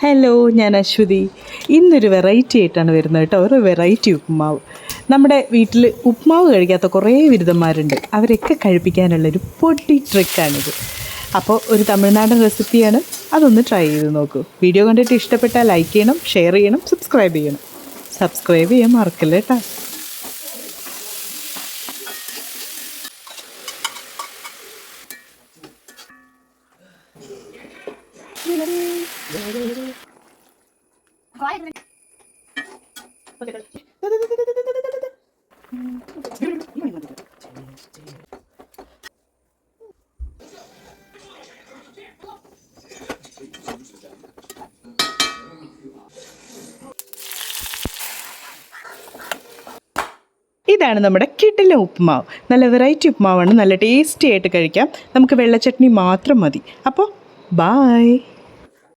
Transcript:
Hello, ഞാൻ അശ്വതി. ഇന്നൊരു variety ആയിട്ടാണ് വരുന്നത് കേട്ടോ. ഒരു വെറൈറ്റി ഉപ്പുമാവ്. നമ്മുടെ വീട്ടിൽ ഉപ്പുമാവ് കഴിക്കാത്ത കുറേ ബിരുദന്മാരുണ്ട്. അവരൊക്കെ കഴിപ്പിക്കാനുള്ളൊരു പൊടി ട്രിക്കാണിത്. അപ്പോൾ ഒരു തമിഴ്നാടൻ റെസിപ്പിയാണ്. അതൊന്ന് ട്രൈ ചെയ്ത് നോക്കൂ. വീഡിയോ കണ്ടിട്ട് ഇഷ്ടപ്പെട്ടാൽ ലൈക്ക് ചെയ്യണം, ഷെയർ ചെയ്യണം, സബ്സ്ക്രൈബ് ചെയ്യണം. സബ്സ്ക്രൈബ് ചെയ്യാൻ മറക്കല്ലേ കേട്ടോ. ഇതാണ് നമ്മുടെ കിടിലൻ ഉപ്പുമാവ്. നല്ല വെറൈറ്റി ഉപ്പുമാവാണ്. നല്ല ടേസ്റ്റി ആയിട്ട് കഴിക്കാം. നമുക്ക് വെള്ളച്ചട്നി മാത്രം മതി. അപ്പോൾ ബായ്.